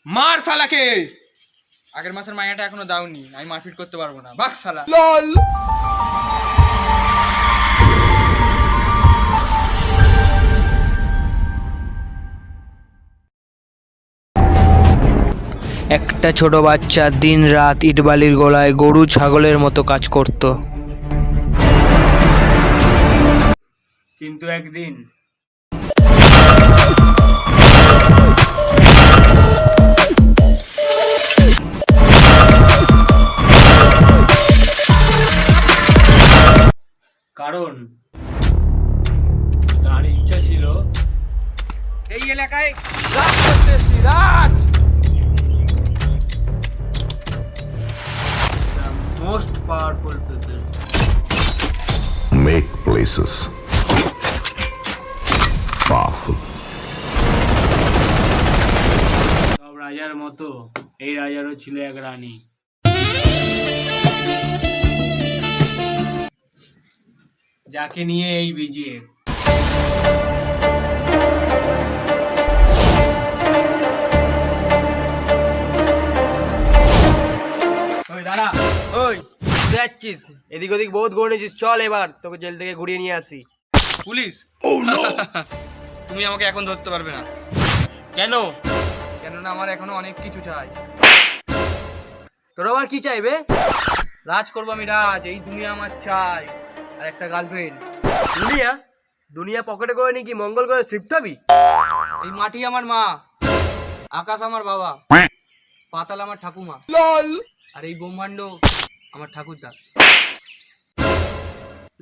মার শালাকে। আগের মাসের মাইয়াটা এখনো দাওনি, আমি মারপিট করতে পারবো না, ভাগ শালা। একটা ছোট বাচ্চা দিন রাত ইটবালির গোলায় গরু ছাগলের মতো কাজ করত। কিন্তু একদিন কারণ তার ইচ্ছা ছিল এই এলাকায় রাজ করতেছি, রাজ। Most powerful people. Make places powerful. সব রাজার মতো এই রাজারও ছিল এক রানী। যাকে নিয়ে এই বিজিএফ। ওই দাঁড়া, ওই যাচ্ছিস এদিক ওদিক বহুত ঘুরেছিস, চল এবার তোকে জেল থেকে ঘুরিয়ে নিয়ে আসি। পুলিশ? তুমি আমাকে এখন ধরতে পারবে না। কেন? কেননা আমার এখনো অনেক কিছু চাই। তোর আবার কি চাইবে? রাজ করবো আমি, রাজ। এই দুনিয়া আমার চাই, আর একটা গার্লফ্রেন্ড। দুনিয়া? দুনিয়া পকেটে করে নাকি মঙ্গল করে শিফট হবি? এই মাটি আমার মা, আকাশ আমার বাবা, পাতাল আমার ঠাকুমা, আর এই ব্রহ্মাণ্ড আমার ঠাকুরদা।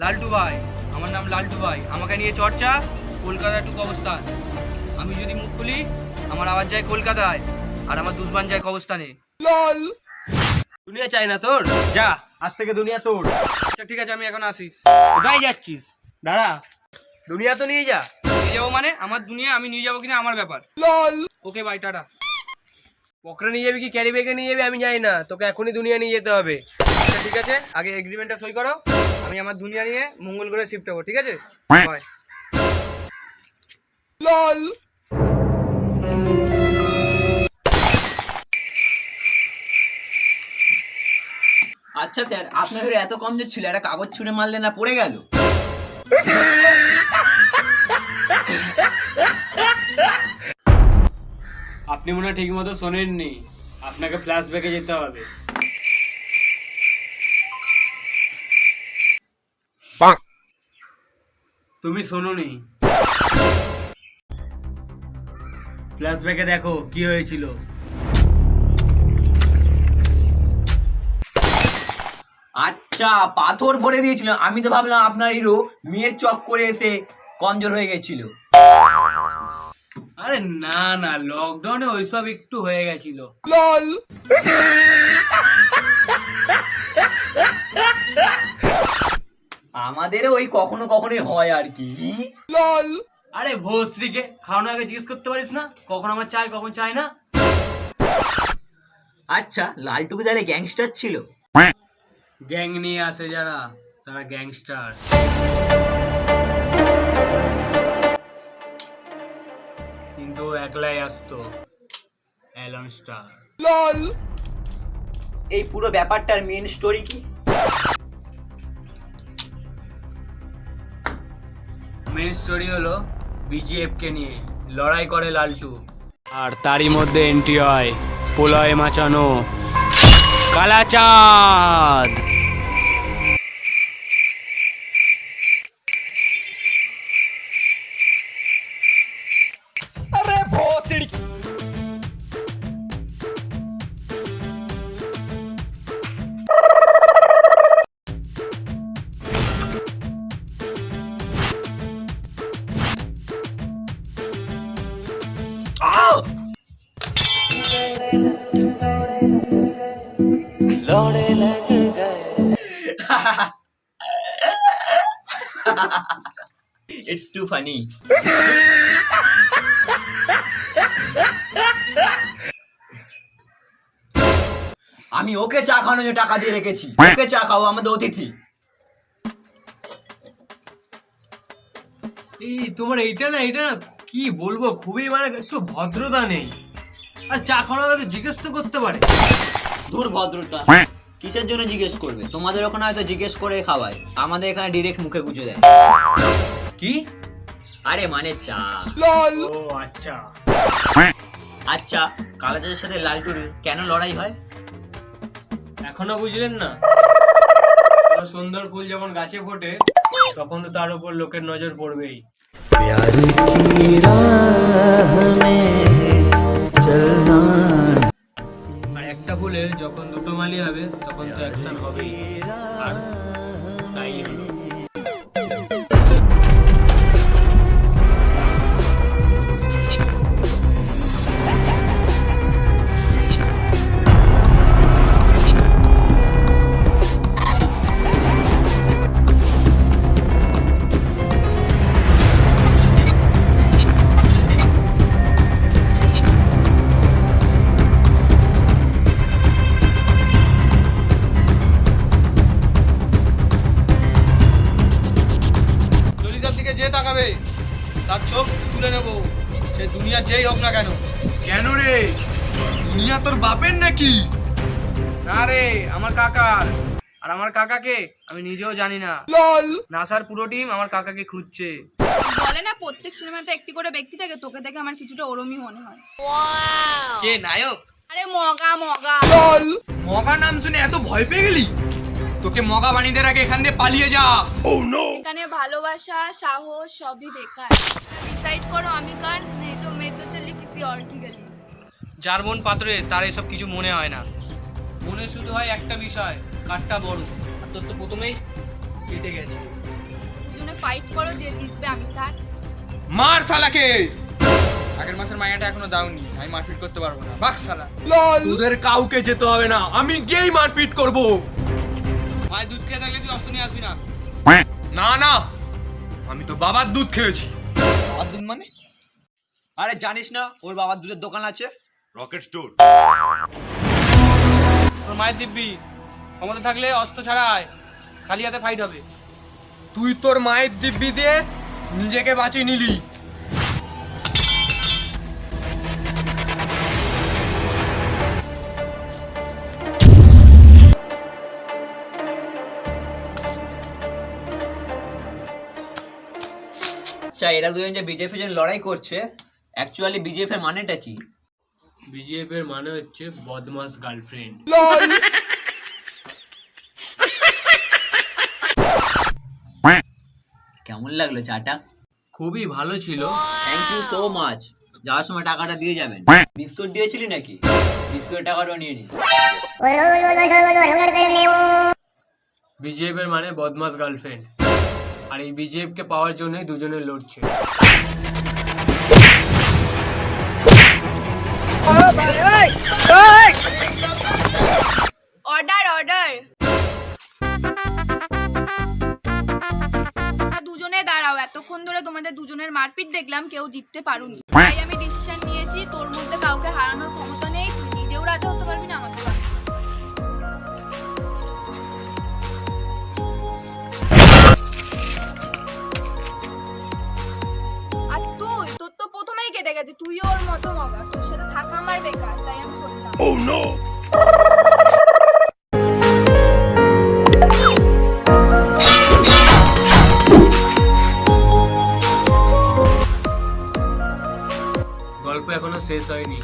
লালটু ভাই, আমার নাম লালটু ভাই। আমাকে নিয়ে চর্চা, কলকাতা টুক অবস্থান। আমি যদি মুখ খুলি আমার আওয়াজ যায় কলকাতায়, আর আমার দুশ্মন যায় কবস্থানে। দুনিয়া চাই না তোর? যা, আজ থেকে দুনিয়া তোর। আচ্ছা ঠিক আছে, আমি এখন আসি। কোথায় যাচ্ছিস? দাঁড়া, দুনিয়া তো নিয়ে যা। নিয়ে যাবো মানে? আমার দুনিয়া আমি নিয়ে যাবো কিনা আমার ব্যাপার। Okay bye, tata. পকেটে নিয়ে যাবি কি ক্যারি ব্যাগে নিয়ে যাবি আমি জানি না, তোকে এখনই দুনিয়া নিয়ে যেতে হবে। আচ্ছা ঠিক আছে, আগে এগ্রিমেন্টটা সই করো। আমি আমার দুনিয়া নিয়ে মঙ্গল করে শিফট হবো, ঠিক আছে? বাই। আচ্ছা স্যার, আপনার ঘরে এত কম যে ছিল, একটা কাগজ ছুঁড়ে মারলে না পড়ে গেল? আপনি মনে হয় ঠিক মতো শোনেননি, আপনাকে ফ্ল্যাশব্যাকে যেতে হবে। তুমি শোনোনি? ফ্ল্যাশব্যাকে দেখো কি হয়েছিল। আচ্ছা, পাথর ভরে দিয়েছিল। আমি তো ভাবলাম আপনার হিরো মেয়ের চক করে এসে কমজোর হয়ে গেছিল। আরে না না, লকডাউনে ওইসব একটু হয়ে গেছিল। আমাদেরও ওই কখনো কখনোই হয় আর কি। আরে ভোস্ত্রীকে খাওয়ানোর আগে জিজ্ঞেস করতে পারিস না কখন আমার চাই কখন চাই না? আচ্ছা, লালটুকু তাহলে গ্যাংস্টার ছিল? গ্যাং নিয়ে আসে যারা, তারা গ্যাংস্টার। কিন্তু ও একলাই আসতো, অ্যালন স্টার। এই পুরো ব্যাপারটার মেন স্টোরি কি? মেন স্টোরি হলো বিজিএফ কে নিয়ে লড়াই করে লালটু, আর তারই মধ্যে এন্ট্রি হয় প্রলয় মাচানো কালাচাঁদ। It's too funny. আমি ওকে চা খাওয়ানোর জন্য টাকা দিয়ে রেখেছি। ওকে চা খাও, আমাদের অতিথি। এই তোমার এইটা না কি বলবো, খুবই মানে একটু ভদ্রতা নেই। আর চা খাওয়ার আগে জিজ্ঞেস তো করতে পারে। দূর ভদ্রতা, কিসের জন্য জিজ্ঞেস করবে? তোমাদের ওখানে হয়তো জিজ্ঞেস করে খাওয়ায়, আমাদের এখানে ডিরেক্ট মুখে গুজে দেয়। কি? আরে মানে চা। ও আচ্ছা। আচ্ছা, কালাচাঁদের সাথে লালটুর কেন লড়াই হয়? এখনো বুঝলেন না? কোনো সুন্দর ফুল যখন গাছে ফোটে তখন তো তার উপর লোকের নজর পড়বেই। আর একটা ফুলের যখন দুটো মালি হবে তখন তো অ্যাকশন হবেই। আর তাই হলো। ললিতার দিকে যে তাকাবে তার চোখ তুলে নেবো, সে দুনিয়ার যেই হোক না কেন। কেন রে? দুনিয়া তোর বাপের নাকি? না রে, আমার কাকার। আর আমার কাকাকে আমি নিজেও জানি না। নাসার পুরো টিম আমার কাকাকে খুঁজছে। বলে না প্রত্যেক সিনেমাতে একটি করে ব্যক্তি থাকে, তোকে দেখে আমার কিছুটা ওরমই মনে হয়। কে নায়ক? আরে মগা মগা। মগা নাম শুনে এত ভয় পেয়ে গেলি? তোকে মগা বানিয়ে দেওয়ার আগে এখান দিয়ে পালিয়ে যা। এখানে ভালোবাসা সাহস সবই বেকার। ডিসাইড করো আমি কার, নেই তো মেয়ে তো চলি কিসি और की गली। যার মন পাত্রে তার এসব কিছু মনে হয় না। মনে শুধু হয় একটা বিষয়, কাঠটা বড়। আর তোর তো প্রথমেই কেটে গেছে। দুজনে ফাইট করো, যে জিতবে আমি তার। মার শালাকে। আগের মাসের মাইয়াটা এখনো দাওনি, আমি মারপিট করতে পারবো না। বাক শালা। তোদের কাউকে যেতে হবে না, আমি গিয়েই মারপিট করব। মায়ের দুধ খেয়ে থাকলে তুই অস্ত নিয়ে আসবি না। না না, আমি তো বাবার দুধ খেয়েছি। আর দিন মানে? আরে জানিস না ওর বাবার দুধের দোকান আছে? Rocket store. তোর মায়ের দিব্যি, ক্ষমতা থাকলে অস্ত্র ছাড়া আয়, খালি হাতে ফাইট হবে। তুই তোর মায়ের দিব্যি দিয়ে নিজেকে বাঁচিয়ে নিলি। আচ্ছা, এরা দুজন যে বিজেপি জন লড়াই করছে, অ্যাকচুয়ালি বিজেপি এর মানেটা কি? বিজেপ এর মানে হচ্ছে বদমাস গার্লফ্রেন্ড। কেমন লাগলো চাটা? খুবই ভালো ছিল। Thank you so much. যাওয়ার সময় টাকাটা দিয়ে যাবেন। বিস্কুট দিয়েছিলি নাকি? বিস্কুটের টাকাটাও নিয়ে নিস। বিজেপ এর মানে বদমাস গার্লফ্রেন্ড। আর এই বিজেপ কে পাওয়ার জন্যই দুজনে লড়ছে। Order order. দুজনে দাঁড়াও, এতক্ষণ ধরে তোমাদের দুজনের মারপিট দেখলাম, কেউ জিততে পারুনি। তাই আমি ডিসিশন নিয়েছি, তোর মধ্যে কাউকে হারানোর ক্ষমতা নেই, তুই নিজেও রাজা হতে পারবি না, আমাকে পারবি না। আর তুই, তোর তো প্রথমেই কেটে গেছে, তুইও ওর মতো মগা, তোর সাথে থাকা আমার বেকার, তাই আমি চললাম। গল্প এখনো শেষ হয়নি,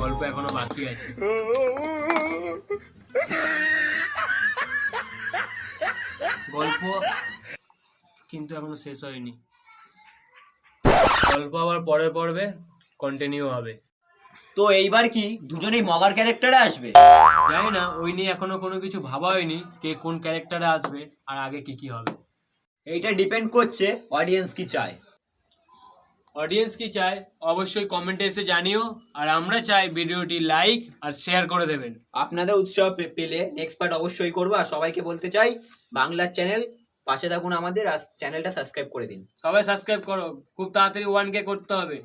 গল্প এখনো বাকি আছে। গল্প কিন্তু এখনো শেষ হয়নি। গল্প আবার পরের পর্বে কন্টিনিউ হবে। তো এইবার কি দুজনেই মগার ক্যারেক্টারে আসবে? জানি না, ওই নিয়ে এখনো কোনো কিছু ভাবা হয়নি, কে কোন ক্যারেক্টারে আসবে আর আগে কি কি হবে। এইটা ডিপেন্ড করছে অডিয়েন্স কি চায়। অডিয়েন্স কি চায় অবশ্যই কমেন্টে এসে জানিও। আর আমরা চাই ভিডিওটি লাইক আর শেয়ার করে দেবেন। আপনাদের উৎসাহ পেলে নেক্সট পার্ট অবশ্যই করবো। আর সবাইকে বলতে চাই, বাংলার চ্যানেল পাশে থাকুন আমাদের, আর চ্যানেলটা সাবস্ক্রাইব করে দিন। সবাই সাবস্ক্রাইব করো, খুব তাড়াতাড়ি 1K করতে হবে।